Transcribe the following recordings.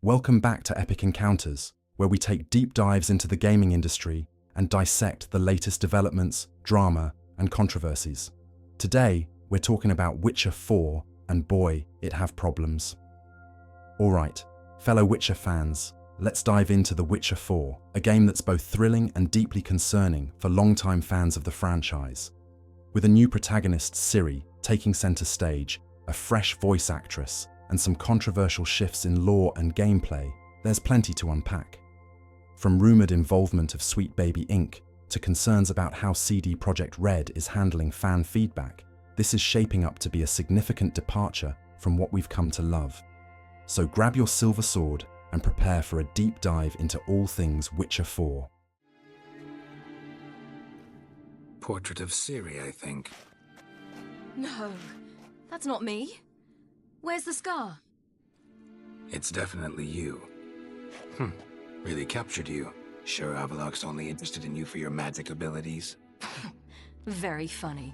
Welcome back to Epic Encounters, where we take deep dives into the gaming industry and dissect the latest developments, drama, and controversies. Today, we're talking about Witcher 4, and boy, it have problems. Alright, fellow Witcher fans, let's dive into The Witcher 4, a game that's both thrilling and deeply concerning for longtime fans of the franchise. With a new protagonist, Ciri, taking center stage, a fresh voice actress, and some controversial shifts in lore and gameplay, there's plenty to unpack. From rumored involvement of Sweet Baby Inc. to concerns about how CD Projekt Red is handling fan feedback, this is shaping up to be a significant departure from what we've come to love. So grab your silver sword and prepare for a deep dive into all things Witcher 4. Portrait of Ciri, I think. No, that's not me. Where's the scar? It's definitely you. Really captured you. Sure Avalok's only interested in you for your magic abilities? Very funny.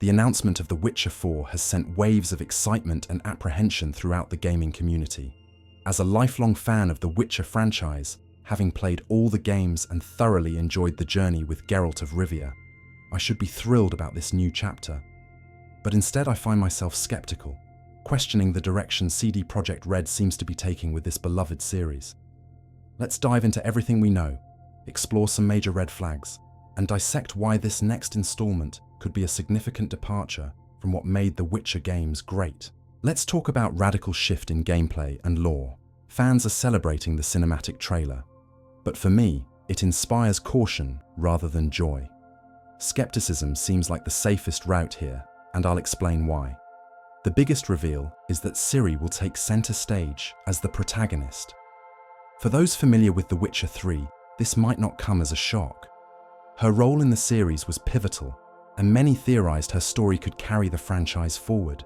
The announcement of The Witcher 4 has sent waves of excitement and apprehension throughout the gaming community. As a lifelong fan of the Witcher franchise, having played all the games and thoroughly enjoyed the journey with Geralt of Rivia, I should be thrilled about this new chapter. But instead I find myself skeptical, questioning the direction CD Projekt Red seems to be taking with this beloved series. Let's dive into everything we know, explore some major red flags, and dissect why this next installment could be a significant departure from what made the Witcher games great. Let's talk about radical shift in gameplay and lore. Fans are celebrating the cinematic trailer, but for me, it inspires caution rather than joy. Skepticism seems like the safest route here, and I'll explain why. The biggest reveal is that Ciri will take center stage as the protagonist. For those familiar with The Witcher 3, this might not come as a shock. Her role in the series was pivotal, and many theorized her story could carry the franchise forward.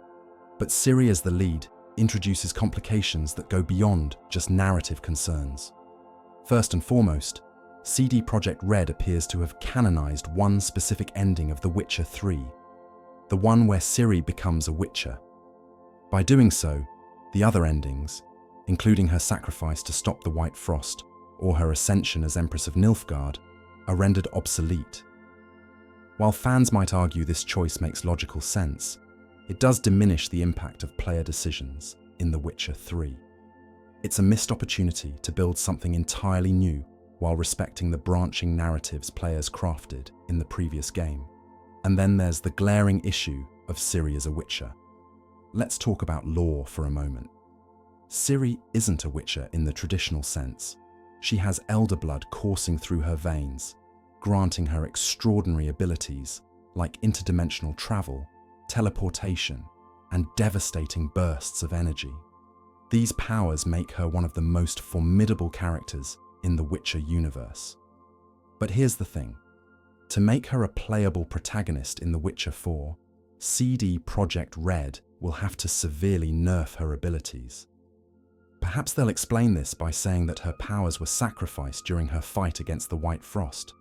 But Ciri as the lead introduces complications that go beyond just narrative concerns. First and foremost, CD Projekt Red appears to have canonized one specific ending of The Witcher 3, the one where Ciri becomes a Witcher. By doing so, the other endings, including her sacrifice to stop the White Frost or her ascension as Empress of Nilfgaard, are rendered obsolete. While fans might argue this choice makes logical sense, it does diminish the impact of player decisions in The Witcher 3. It's a missed opportunity to build something entirely new while respecting the branching narratives players crafted in the previous game. And then there's the glaring issue of Ciri as a Witcher. Let's talk about lore for a moment. Ciri isn't a Witcher in the traditional sense. She has elder blood coursing through her veins, granting her extraordinary abilities like interdimensional travel, teleportation, and devastating bursts of energy. These powers make her one of the most formidable characters in the Witcher universe. But here's the thing. To make her a playable protagonist in The Witcher 4, CD Projekt Red will have to severely nerf her abilities. Perhaps they'll explain this by saying that her powers were sacrificed during her fight against the White Frost.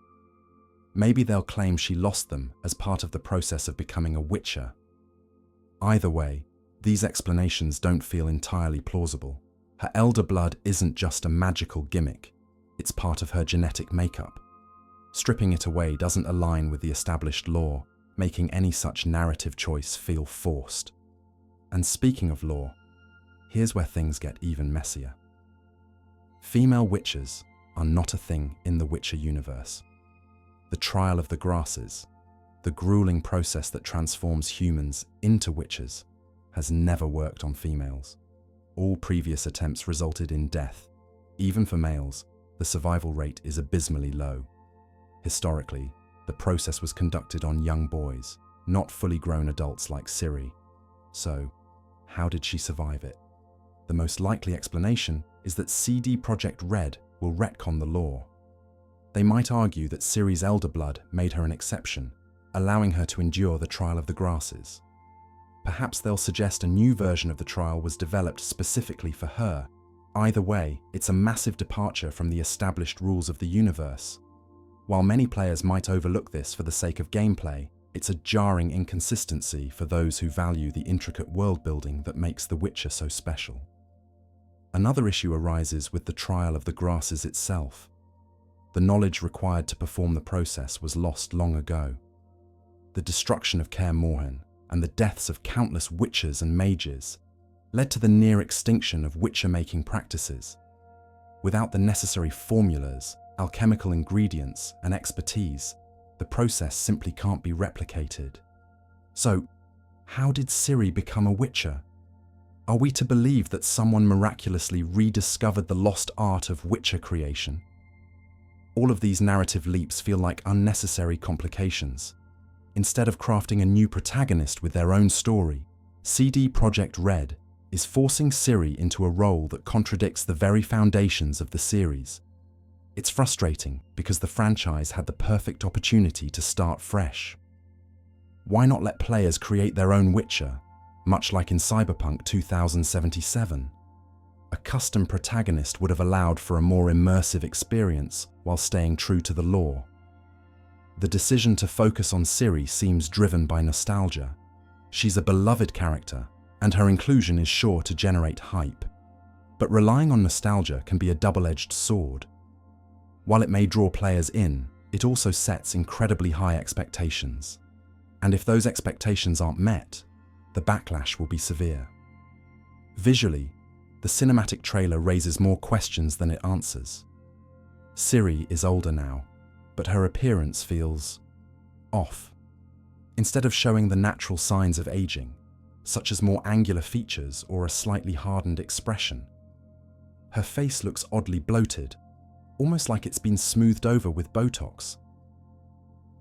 Maybe they'll claim she lost them as part of the process of becoming a Witcher. Either way, these explanations don't feel entirely plausible. Her elder blood isn't just a magical gimmick, it's part of her genetic makeup. Stripping it away doesn't align with the established lore, making any such narrative choice feel forced. And speaking of lore, here's where things get even messier. Female witches are not a thing in the Witcher universe. The trial of the grasses, the grueling process that transforms humans into witches, has never worked on females. All previous attempts resulted in death. Even for males, the survival rate is abysmally low. Historically, the process was conducted on young boys, not fully grown adults like Ciri. So, how did she survive it? The most likely explanation is that CD Projekt Red will retcon the lore. They might argue that Ciri's elder blood made her an exception, allowing her to endure the trial of the grasses. Perhaps they'll suggest a new version of the trial was developed specifically for her. Either way, it's a massive departure from the established rules of the universe. While many players might overlook this for the sake of gameplay, It's a jarring inconsistency for those who value the intricate world-building that makes The Witcher so special. Another issue arises with the trial of the grasses itself. The knowledge required to perform the process was lost long ago. The destruction of Kaer Morhen and the deaths of countless witchers and mages led to the near extinction of witcher-making practices. Without the necessary formulas, alchemical ingredients, and expertise, the process simply can't be replicated. So, how did Ciri become a witcher? Are we to believe that someone miraculously rediscovered the lost art of witcher creation? All of these narrative leaps feel like unnecessary complications. Instead of crafting a new protagonist with their own story, CD Projekt Red is forcing Ciri into a role that contradicts the very foundations of the series. It's frustrating because the franchise had the perfect opportunity to start fresh. Why not let players create their own Witcher, much like in Cyberpunk 2077? A custom protagonist would have allowed for a more immersive experience while staying true to the lore. The decision to focus on Ciri seems driven by nostalgia. She's a beloved character, and her inclusion is sure to generate hype. But relying on nostalgia can be a double-edged sword. While it may draw players in, it also sets incredibly high expectations. And if those expectations aren't met, the backlash will be severe. Visually, the cinematic trailer raises more questions than it answers. Ciri is older now, but her appearance feels off. Instead of showing the natural signs of aging, such as more angular features or a slightly hardened expression, her face looks oddly bloated, almost like it's been smoothed over with Botox.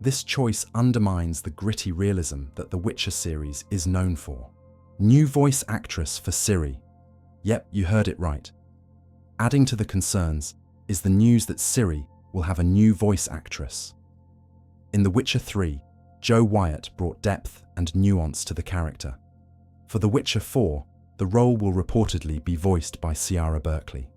This choice undermines the gritty realism that the Witcher series is known for. New voice actress for Ciri. Yep, you heard it right. Adding to the concerns is the news that Ciri will have a new voice actress. In The Witcher 3, Joe Wyatt brought depth and nuance to the character. For The Witcher 4, the role will reportedly be voiced by Ciara Berkeley.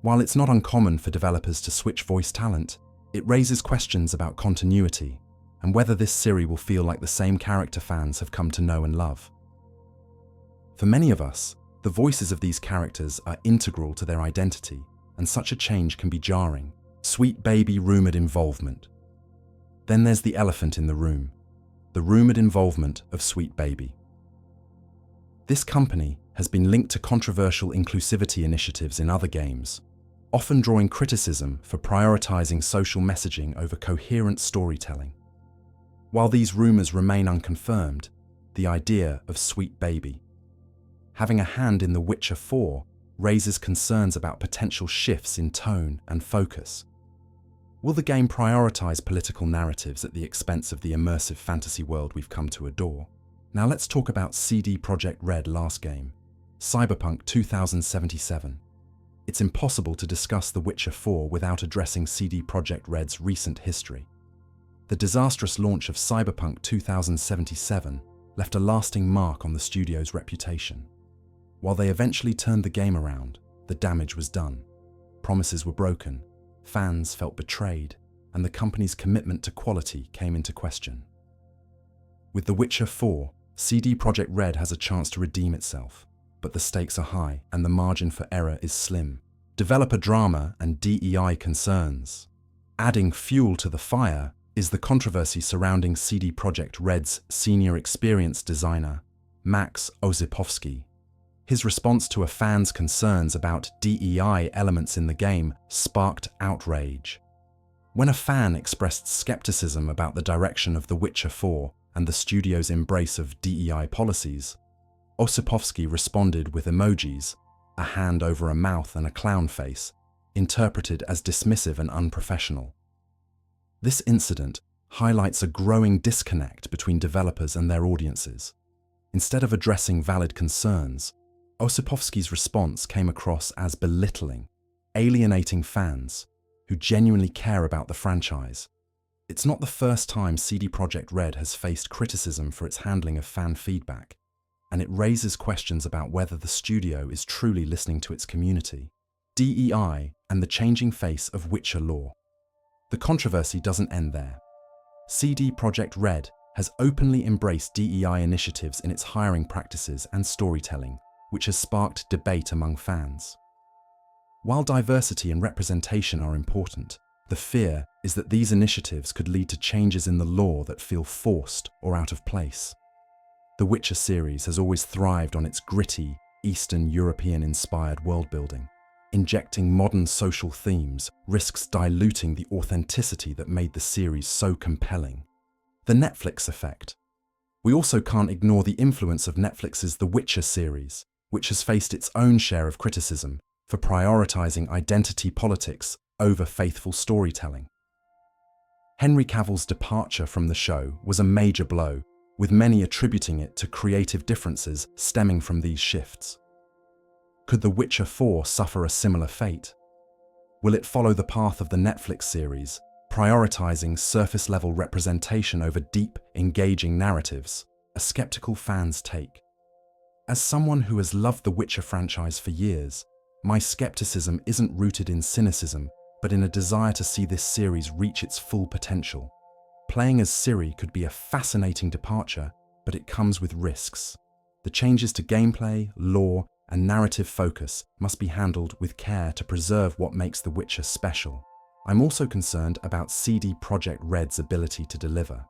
While it's not uncommon for developers to switch voice talent, it raises questions about continuity and whether this Ciri will feel like the same character fans have come to know and love. For many of us, the voices of these characters are integral to their identity, and such a change can be jarring. Sweet Baby rumored involvement. Then there's the elephant in the room, the rumored involvement of Sweet Baby. This company has been linked to controversial inclusivity initiatives in other games, often drawing criticism for prioritizing social messaging over coherent storytelling. While these rumors remain unconfirmed, the idea of Sweet Baby having a hand in The Witcher 4 raises concerns about potential shifts in tone and focus. Will the game prioritize political narratives at the expense of the immersive fantasy world we've come to adore? Now let's talk about CD Projekt Red last game, Cyberpunk 2077. It's impossible to discuss The Witcher 4 without addressing CD Projekt Red's recent history. The disastrous launch of Cyberpunk 2077 left a lasting mark on the studio's reputation. While they eventually turned the game around, the damage was done. Promises were broken, fans felt betrayed, and the company's commitment to quality came into question. With The Witcher 4, CD Projekt Red has a chance to redeem itself, but the stakes are high and the margin for error is slim. Developer drama and DEI concerns. Adding fuel to the fire is the controversy surrounding CD Projekt Red's senior experience designer, Max Orzechowski. His response to a fan's concerns about DEI elements in the game sparked outrage. When a fan expressed skepticism about the direction of The Witcher 4 and the studio's embrace of DEI policies, Orzechowski responded with emojis, a hand over a mouth and a clown face, interpreted as dismissive and unprofessional. This incident highlights a growing disconnect between developers and their audiences. Instead of addressing valid concerns, Orzechowski's response came across as belittling, alienating fans who genuinely care about the franchise. It's not the first time CD Projekt Red has faced criticism for its handling of fan feedback, and it raises questions about whether the studio is truly listening to its community. DEI and the changing face of Witcher lore. The controversy doesn't end there. CD Projekt Red has openly embraced DEI initiatives in its hiring practices and storytelling, which has sparked debate among fans. While diversity and representation are important, the fear is that these initiatives could lead to changes in the lore that feel forced or out of place. The Witcher series has always thrived on its gritty, Eastern European-inspired world-building. Injecting modern social themes risks diluting the authenticity that made the series so compelling. The Netflix effect. We also can't ignore the influence of Netflix's The Witcher series, which has faced its own share of criticism for prioritizing identity politics over faithful storytelling. Henry Cavill's departure from the show was a major blow, with many attributing it to creative differences stemming from these shifts. Could The Witcher 4 suffer a similar fate? Will it follow the path of the Netflix series, prioritizing surface-level representation over deep, engaging narratives? A skeptical fan's take. As someone who has loved the Witcher franchise for years, my skepticism isn't rooted in cynicism, but in a desire to see this series reach its full potential. Playing as Ciri could be a fascinating departure, but it comes with risks. The changes to gameplay, lore, and narrative focus must be handled with care to preserve what makes The Witcher special. I'm also concerned about CD Projekt Red's ability to deliver.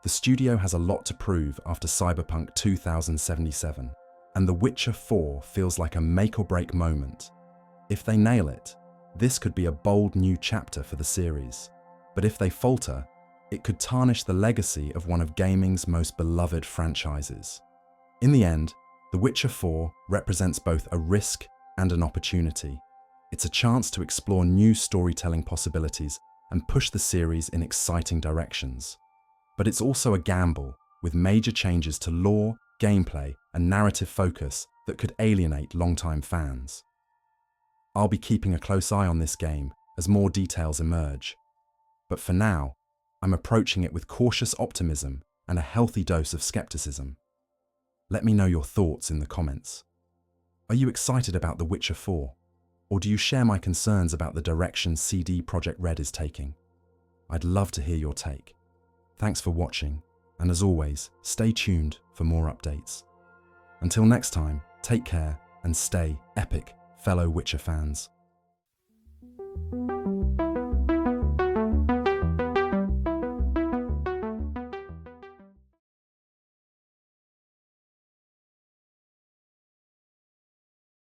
The studio has a lot to prove after Cyberpunk 2077, and The Witcher 4 feels like a make-or-break moment. If they nail it, this could be a bold new chapter for the series. But if they falter, it could tarnish the legacy of one of gaming's most beloved franchises. In the end, The Witcher 4 represents both a risk and an opportunity. It's a chance to explore new storytelling possibilities and push the series in exciting directions. But it's also a gamble, with major changes to lore, gameplay, and narrative focus that could alienate longtime fans. I'll be keeping a close eye on this game as more details emerge. But for now, I'm approaching it with cautious optimism and a healthy dose of skepticism. Let me know your thoughts in the comments. Are you excited about The Witcher 4? Or do you share my concerns about the direction CD Projekt Red is taking? I'd love to hear your take. Thanks for watching, and as always, stay tuned for more updates. Until next time, take care and stay epic, fellow Witcher fans.